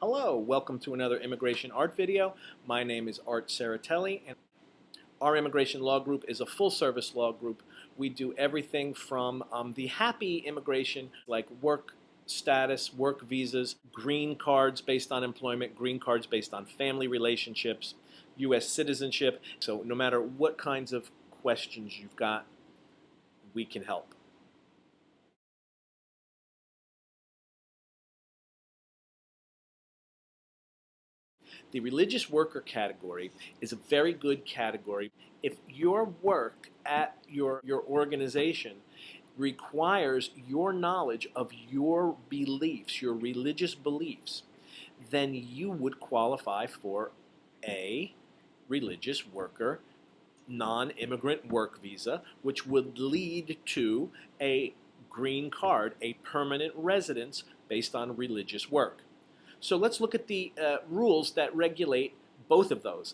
Hello, welcome to another immigration art video. My name is Art Serratelli, and our immigration law group is a full-service law group. We do everything from the happy immigration, like work status, work visas, green cards based on employment, green cards based on family relationships, U.S. citizenship. So no matter what kinds of questions you've got, we can help. The religious worker category is a very good category. If your work at your organization requires your knowledge of your beliefs, your religious beliefs, then you would qualify for a religious worker non-immigrant work visa, which would lead to a green card, a permanent residence based on religious work. So let's look at the rules that regulate both of those.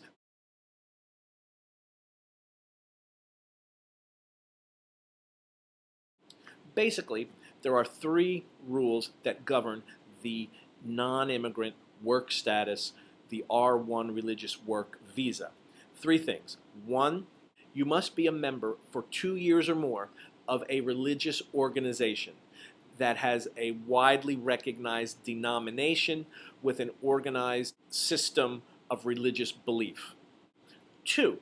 Basically, there are three rules that govern the non-immigrant work status, the R-1 religious work visa. Three things. One, you must be a member for 2 years or more of a religious organization that has a widely recognized denomination with an organized system of religious belief. Two,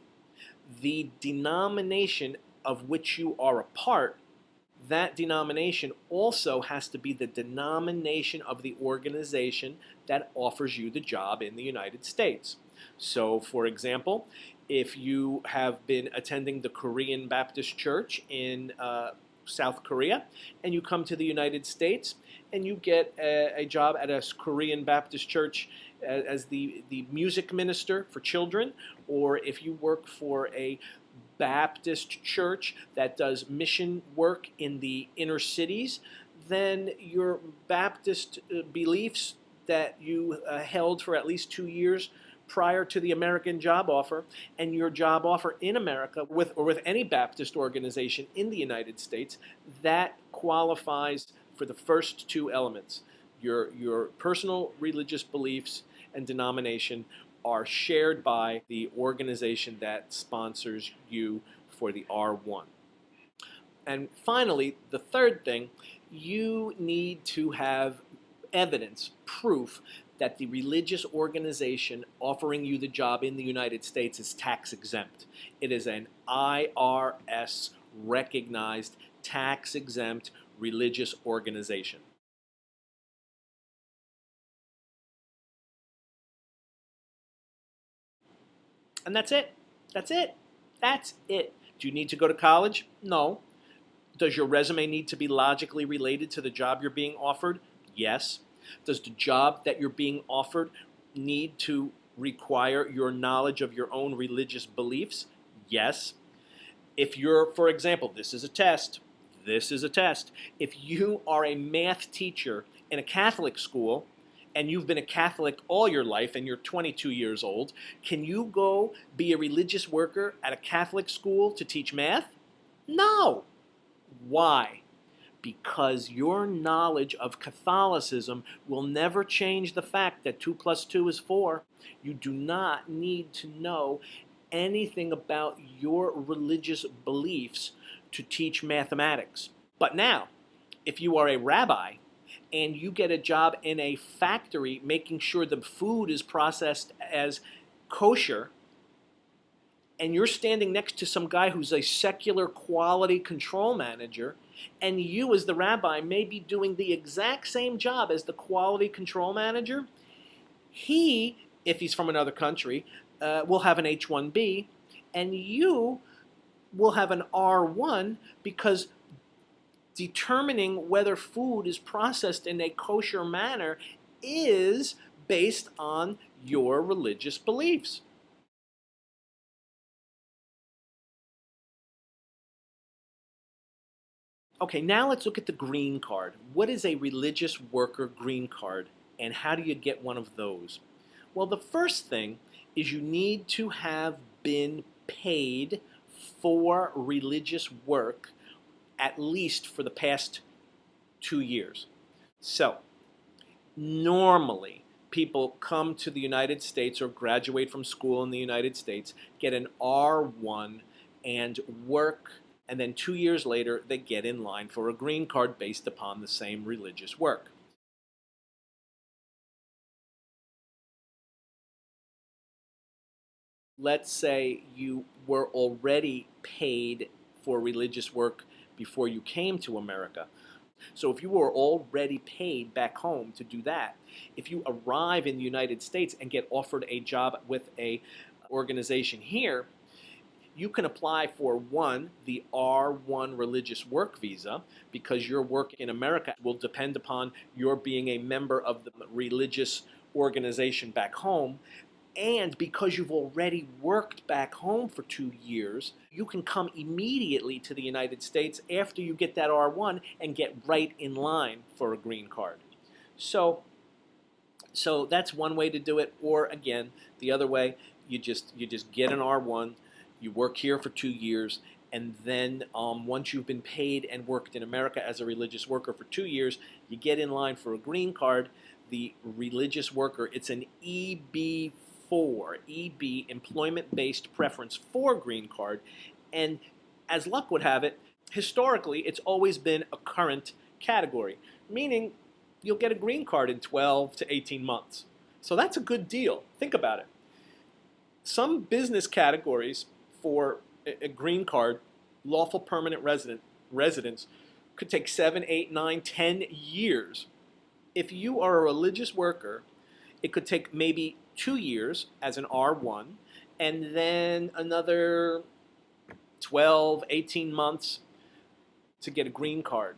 the denomination of which you are a part, that denomination also has to be the denomination of the organization that offers you the job in the United States. So, for example, if you have been attending the Korean Baptist Church in South Korea, and you come to the United States and you get a job at a Korean Baptist church as the music minister for children, or if you work for a Baptist church that does mission work in the inner cities, then your Baptist beliefs that you held for at least 2 years prior to the American job offer, and your job offer in America with any Baptist organization in the United States, that qualifies for the first two elements. Your personal religious beliefs and denomination are shared by the organization that sponsors you for the R1. And finally, the third thing, you need to have evidence, proof, that the religious organization offering you the job in the United States is tax exempt. It is an IRS recognized tax exempt religious organization. And that's it. That's it. That's it. Do you need to go to college? No. Does your resume need to be logically related to the job you're being offered? Yes. Does the job that you're being offered need to require your knowledge of your own religious beliefs? Yes. If you're, for example, this is a test. This is a test. If you are a math teacher in a Catholic school and you've been a Catholic all your life and you're 22 years old, can you go be a religious worker at a Catholic school to teach math? No. Why? Because your knowledge of Catholicism will never change the fact that 2 plus 2 is 4. You do not need to know anything about your religious beliefs to teach mathematics. But now, if you are a rabbi and you get a job in a factory making sure the food is processed as kosher, and you're standing next to some guy who's a secular quality control manager, and you as the rabbi may be doing the exact same job as the quality control manager, he, if he's from another country, will have an H-1B, and you will have an R-1, because determining whether food is processed in a kosher manner is based on your religious beliefs. Okay, now let's look at the green card. What is a religious worker green card, and how do you get one of those? Well, the first thing is you need to have been paid for religious work at least for the past 2 years. So, normally, people come to the United States or graduate from school in the United States, get an R-1 and work, and then 2 years later they get in line for a green card based upon the same religious work. Let's say you were already paid for religious work before you came to America. So if you were already paid back home to do that, if you arrive in the United States and get offered a job with a organization here, you can apply for, one, the R-1 religious work visa, because your work in America will depend upon your being a member of the religious organization back home. And because you've already worked back home for 2 years, you can come immediately to the United States after you get that R-1 and get right in line for a green card. So that's one way to do it. Or again, the other way, you just get an R-1, you work here for 2 years, and then once you've been paid and worked in America as a religious worker for 2 years, you get in line for a green card. The religious worker, it's an EB-4, EB, Employment-Based Preference for green card, and as luck would have it, historically it's always been a current category, meaning you'll get a green card in 12 to 18 months. So that's a good deal. Think about it. Some business categories for a green card, lawful permanent residence, could take 7, 8, 9, 10 years. If you are a religious worker, it could take maybe 2 years as an R-1, and then another 12, 18 months to get a green card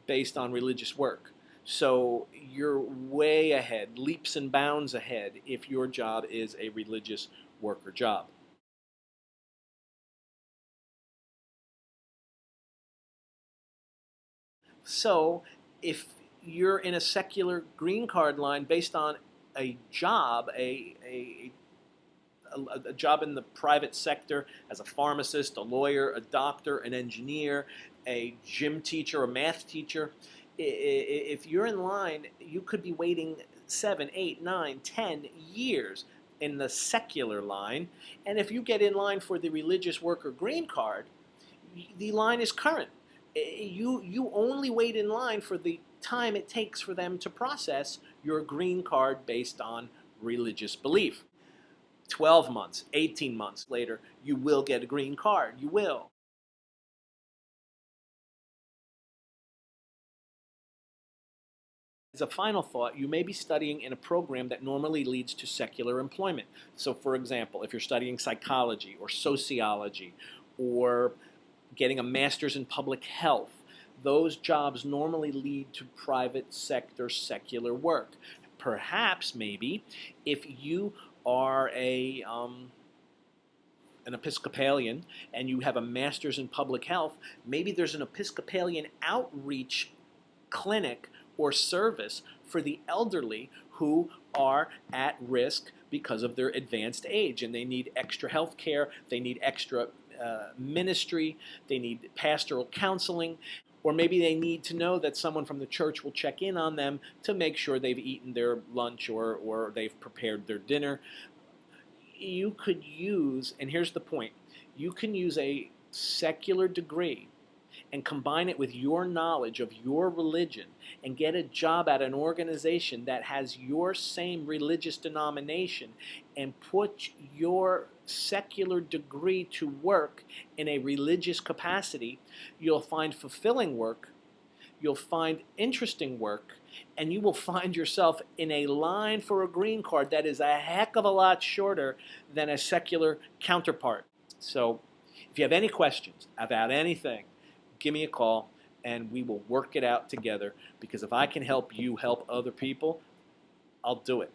based on religious work. So you're way ahead, leaps and bounds ahead, if your job is a religious worker job. So if you're in a secular green card line based on a job, a job in the private sector as a pharmacist, a lawyer, a doctor, an engineer, a gym teacher, a math teacher, if you're in line, you could be waiting 7, 8, 9, 10 years in the secular line. And if you get in line for the religious worker green card, the line is current. You only wait in line for the time it takes for them to process your green card based on religious belief. 12 months, 18 months later, you will get a green card. You will. As a final thought, you may be studying in a program that normally leads to secular employment. So for example, if you're studying psychology or sociology or getting a master's in public health, those jobs normally lead to private sector secular work. Perhaps, maybe, if you are an Episcopalian and you have a master's in public health, maybe there's an Episcopalian outreach clinic or service for the elderly who are at risk because of their advanced age and they need extra health care, they need extra ministry, they need pastoral counseling, or maybe they need to know that someone from the church will check in on them to make sure they've eaten their lunch or they've prepared their dinner. You could use, and here's the point, you can use a secular degree and combine it with your knowledge of your religion and get a job at an organization that has your same religious denomination and put your secular degree to work in a religious capacity. You'll find fulfilling work, you'll find interesting work, and you will find yourself in a line for a green card that is a heck of a lot shorter than a secular counterpart. So if you have any questions about anything, give me a call and we will work it out together, because if I can help you help other people, I'll do it.